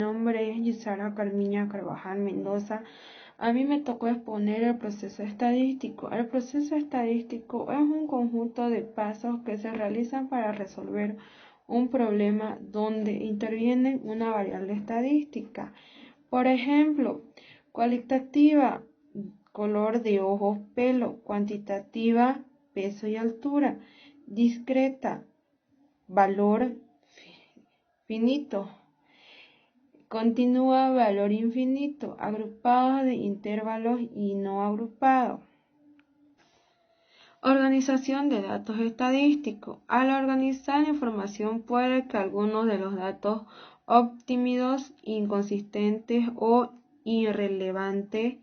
Mi nombre es Gisara Carmiña Carvajal Mendoza. A mí me tocó exponer el proceso estadístico. El proceso estadístico es un conjunto de pasos que se realizan para resolver un problema donde interviene una variable estadística. Por ejemplo, cualitativa, color de ojos, pelo; cuantitativa, peso y altura; discreta, valor finito; continúa, valor infinito; agrupados de intervalos y no agrupados. Organización de datos estadísticos. Al organizar la información puede que algunos de los datos obtenidos inconsistentes o irrelevantes.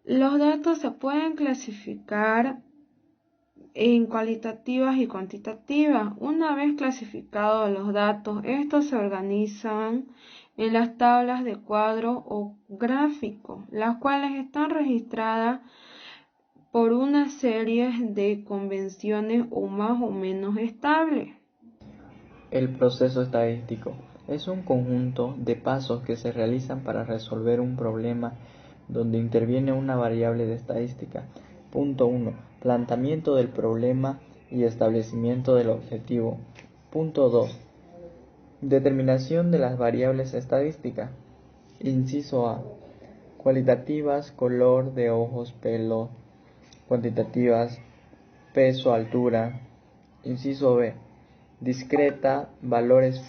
Los datos se pueden clasificar en cualitativas y cuantitativas. Una vez clasificados los datos, estos se organizan en las tablas de cuadro o gráficos, las cuales están registradas por una serie de convenciones o más o menos estables. El proceso estadístico es un conjunto de pasos que se realizan para resolver un problema donde interviene una variable de estadística. Punto 1. Planteamiento del problema y establecimiento del objetivo. Punto 2. Determinación de las variables estadísticas. Inciso A. Cualitativas, color de ojos, pelo; cuantitativas, peso, altura. Inciso B. Discreta, valores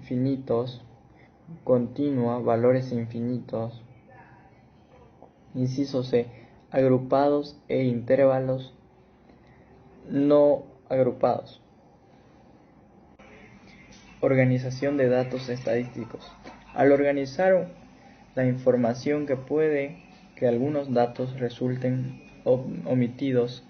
finitos; continua, valores infinitos. Inciso C. Agrupados e intervalos no agrupados. Organización de datos estadísticos. Al organizar la información, puede que algunos datos resulten omitidos,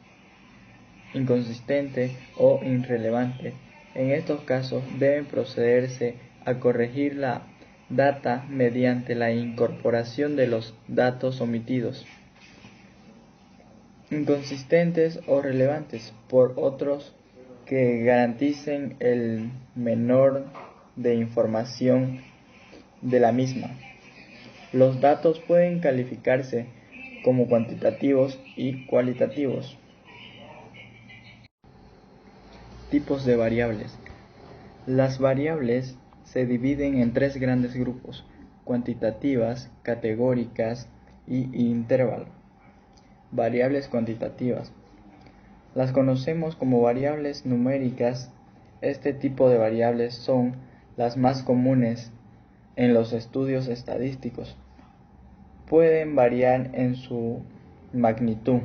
inconsistentes o irrelevantes. En estos casos deben procederse a corregir la data mediante la incorporación de los datos omitidos, inconsistentes o relevantes por otros que garanticen el menor de información de la misma. Los datos pueden calificarse como cuantitativos y cualitativos. Tipos de variables. Las variables se dividen en tres grandes grupos: cuantitativas, categóricas y intervalo. Variables cuantitativas. Las conocemos como variables numéricas. Este tipo de variables son las más comunes en los estudios estadísticos. Pueden variar en su magnitud.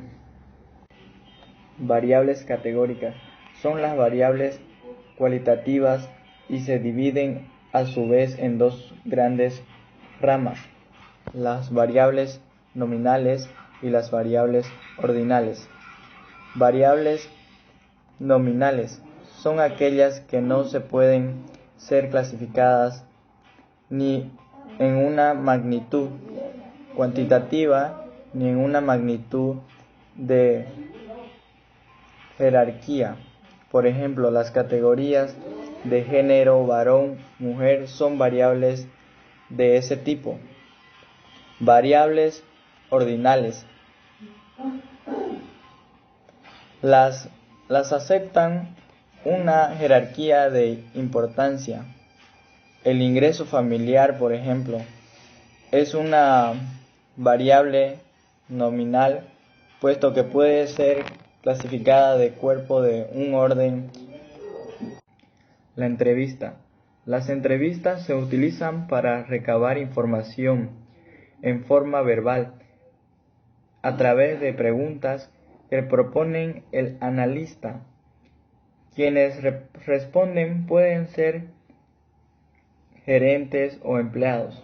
Variables categóricas son las variables cualitativas y se dividen a su vez en dos grandes ramas: las variables nominales y las variables ordinales. Variables nominales son aquellas que no se pueden ser clasificadas ni en una magnitud cuantitativa ni en una magnitud de jerarquía. Por ejemplo, las categorías de género, varón, mujer, son variables de ese tipo. Variables ordinales. Las aceptan una jerarquía de importancia. El ingreso familiar, por ejemplo, es una variable nominal, puesto que puede ser clasificada de cuerpo de un orden. La entrevista. Las entrevistas se utilizan para recabar información en forma verbal a través de preguntas que proponen el analista. Quienes responden pueden ser gerentes o empleados,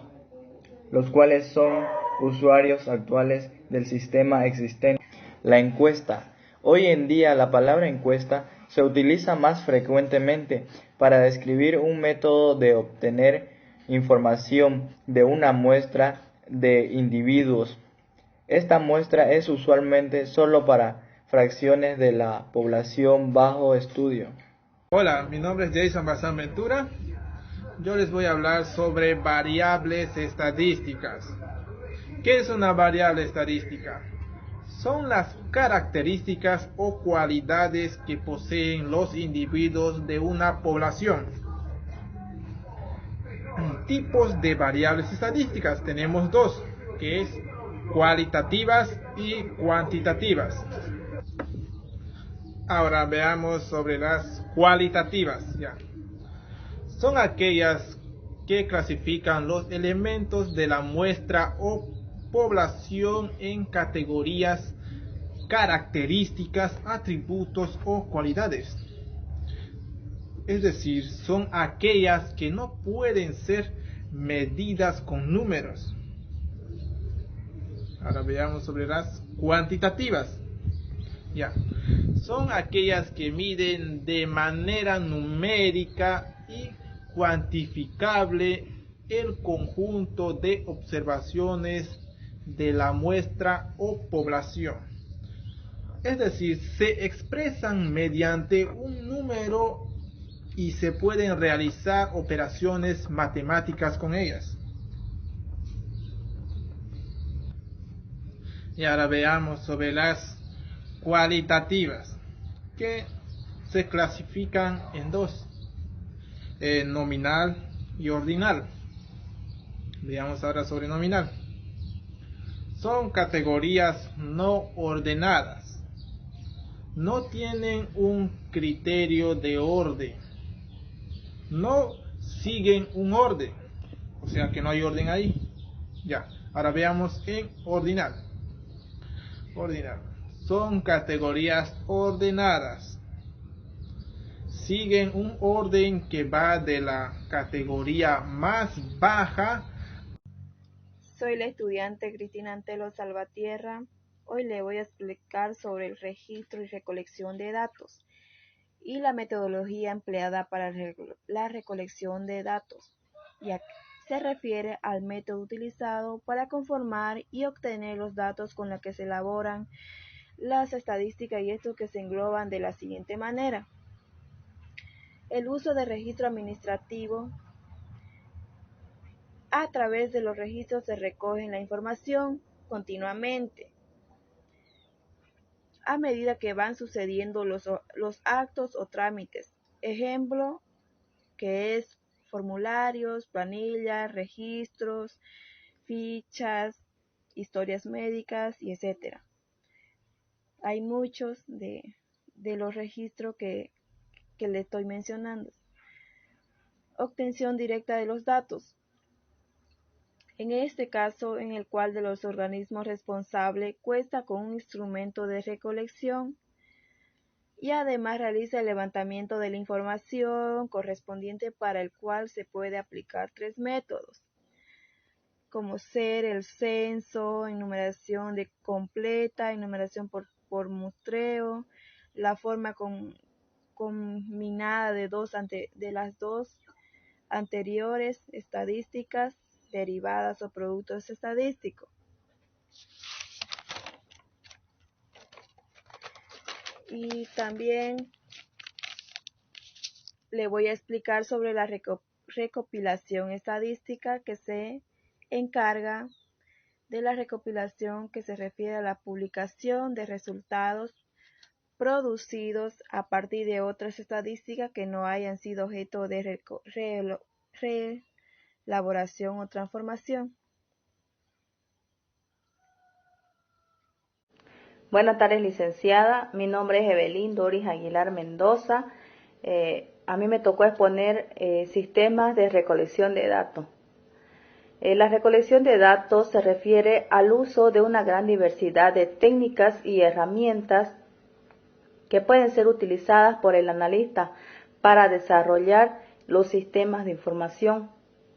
los cuales son usuarios actuales del sistema existente. La encuesta. Hoy en día la palabra encuesta se utiliza más frecuentemente para describir un método de obtener información de una muestra de individuos. Esta muestra es usualmente solo para fracciones de la población bajo estudio. Hola, mi nombre es Jason Bazán Ventura. yo les voy a hablar sobre variables estadísticas. ¿Qué es una variable estadística? Son las características o cualidades que poseen los individuos de una población. Tipos de variables estadísticas tenemos dos, que es cualitativas y cuantitativas. Ahora veamos sobre las cualitativas. Son aquellas que clasifican los elementos de la muestra o población en categorías, características, atributos o cualidades. Es decir, son aquellas que no pueden ser medidas con números. Ahora veamos sobre las cuantitativas. Son aquellas que miden de manera numérica y cuantificable el conjunto de observaciones de la muestra o población. Es decir, se expresan mediante un número y se pueden realizar operaciones matemáticas con ellas. Y ahora veamos sobre las cualitativas, que se clasifican en dos, nominal y ordinal. Veamos ahora sobre nominal. Son categorías no ordenadas. No tienen un criterio de orden. No siguen un orden. O sea que no hay orden ahí. Ahora veamos en ordinal. Ordinal. Son categorías ordenadas. Siguen un orden que va de la categoría más baja. Soy la estudiante Cristina Antelo Salvatierra. Hoy le voy a explicar sobre el registro y recolección de datos y la metodología empleada para la recolección de datos, ya que se refiere al método utilizado para conformar y obtener los datos con los que se elaboran las estadísticas, y estos que se engloban de la siguiente manera. El uso de registro administrativo. A través de los registros se recoge la información continuamente, a medida que van sucediendo los actos o trámites. Ejemplo, que es formularios, planillas, registros, fichas, historias médicas y etc. Hay muchos de los registros que le estoy mencionando. Obtención directa de los datos. En este caso, en el cual de los organismos responsables cuenta con un instrumento de recolección y además realiza el levantamiento de la información correspondiente, para el cual se puede aplicar 3 métodos, como ser el censo, enumeración de completa, enumeración por muestreo, la forma combinada de las dos anteriores, estadísticas, derivadas o productos estadísticos. Y también le voy a explicar sobre la recopilación estadística, que se encarga de la recopilación que se refiere a la publicación de resultados producidos a partir de otras estadísticas que no hayan sido objeto de reelaboración o transformación. Buenas tardes, licenciada. Mi nombre es Evelyn Doris Aguilar Mendoza. A mí me tocó exponer sistemas de recolección de datos. La recolección de datos se refiere al uso de una gran diversidad de técnicas y herramientas que pueden ser utilizadas por el analista para desarrollar los sistemas de información,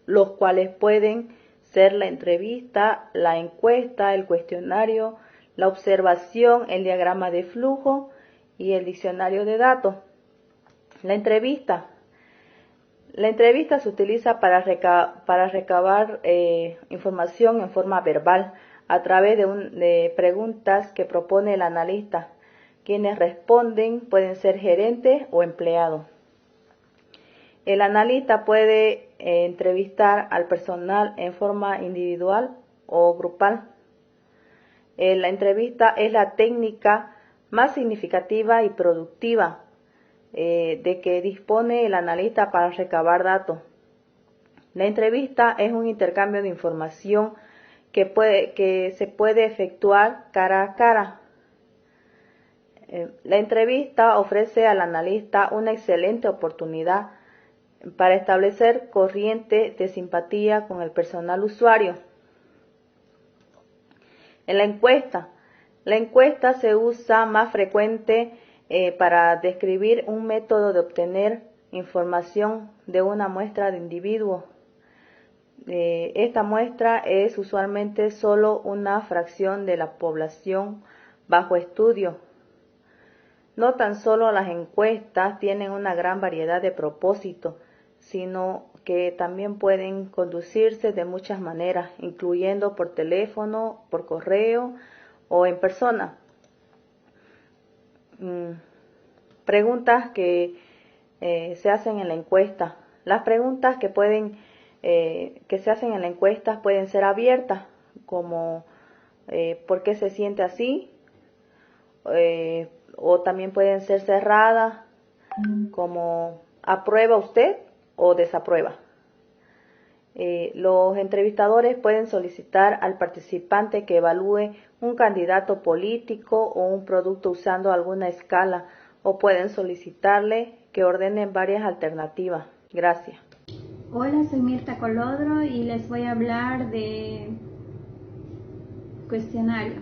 los cuales pueden ser la entrevista, la encuesta, el cuestionario, la observación, el diagrama de flujo y el diccionario de datos. La entrevista se utiliza para recabar información en forma verbal a través de preguntas que propone el analista. Quienes responden pueden ser gerentes o empleados. El analista puede entrevistar al personal en forma individual o grupal. La entrevista es la técnica más significativa y productiva de que dispone el analista para recabar datos. La entrevista es un intercambio de información que se puede efectuar cara a cara. La entrevista ofrece al analista una excelente oportunidad para establecer corriente de simpatía con el personal usuario. En la encuesta se usa más frecuente para describir un método de obtener información de una muestra de individuos. Esta muestra es usualmente solo una fracción de la población bajo estudio. No tan solo las encuestas tienen una gran variedad de propósitos, sino que también pueden conducirse de muchas maneras, incluyendo por teléfono, por correo o en persona. Preguntas que se hacen en la encuesta. Las preguntas que se hacen en la encuesta pueden ser abiertas, como ¿por qué se siente así? O también pueden ser cerradas, como ¿aprueba usted o desaprueba? Los entrevistadores pueden solicitar al participante que evalúe un candidato político o un producto usando alguna escala, o pueden solicitarle que ordenen varias alternativas. Gracias. Hola, soy Mirta Colodro y les voy a hablar de cuestionario.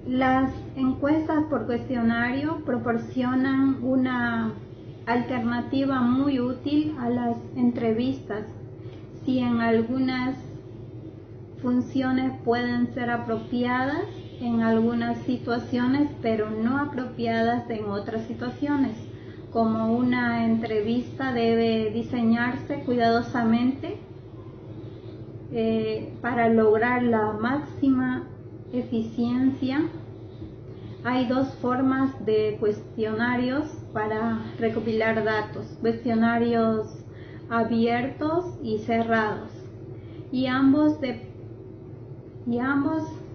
Las encuestas por cuestionario proporcionan una alternativa muy útil a las entrevistas, si en algunas funciones pueden ser apropiadas en algunas situaciones, pero no apropiadas en otras situaciones. Como una entrevista debe diseñarse cuidadosamente para lograr la máxima eficiencia. Hay dos formas de cuestionarios para recopilar datos: cuestionarios abiertos y cerrados, y ambos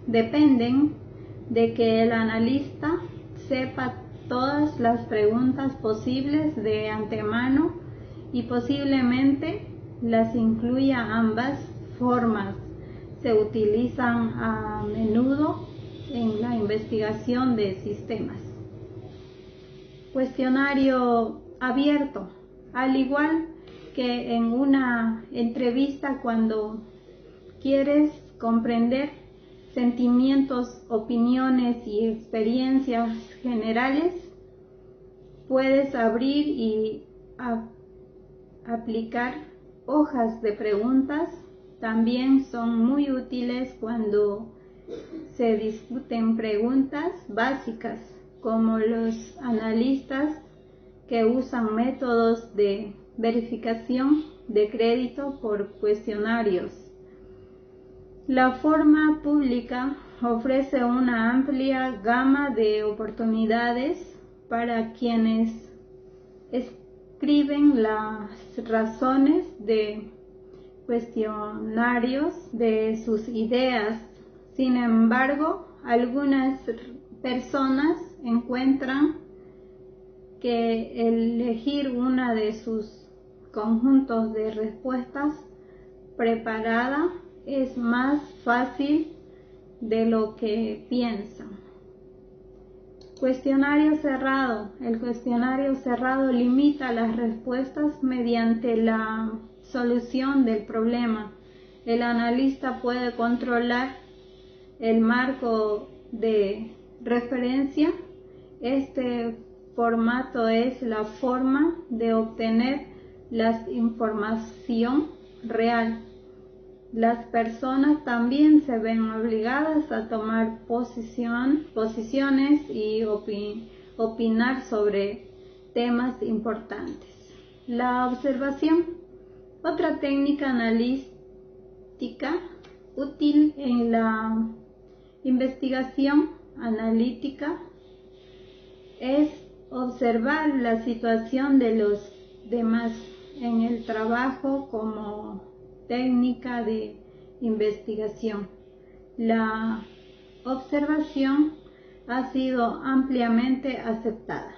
dependen de que el analista sepa todas las preguntas posibles de antemano y posiblemente las incluya ambas formas. Se utilizan a menudo en la investigación de sistemas. Cuestionario abierto. Al igual que en una entrevista, cuando quieres comprender sentimientos, opiniones y experiencias generales, puedes abrir y aplicar hojas de preguntas. También son muy útiles cuando se discuten preguntas básicas, como los analistas que usan métodos de verificación de crédito por cuestionarios. La forma pública ofrece una amplia gama de oportunidades para quienes escriben las razones de cuestionarios de sus ideas. Sin embargo, algunas personas encuentran que elegir una de sus conjuntos de respuestas preparada es más fácil de lo que piensan. Cuestionario cerrado. El cuestionario cerrado limita las respuestas mediante la solución del problema. El analista puede controlar el marco de referencia. Este formato es la forma de obtener la información real. Las personas también se ven obligadas a tomar posiciones y opinar sobre temas importantes. La observación. Otra técnica analítica útil en la investigación analítica es observar la situación de demás en el trabajo como técnica de investigación. La observación ha sido ampliamente aceptada.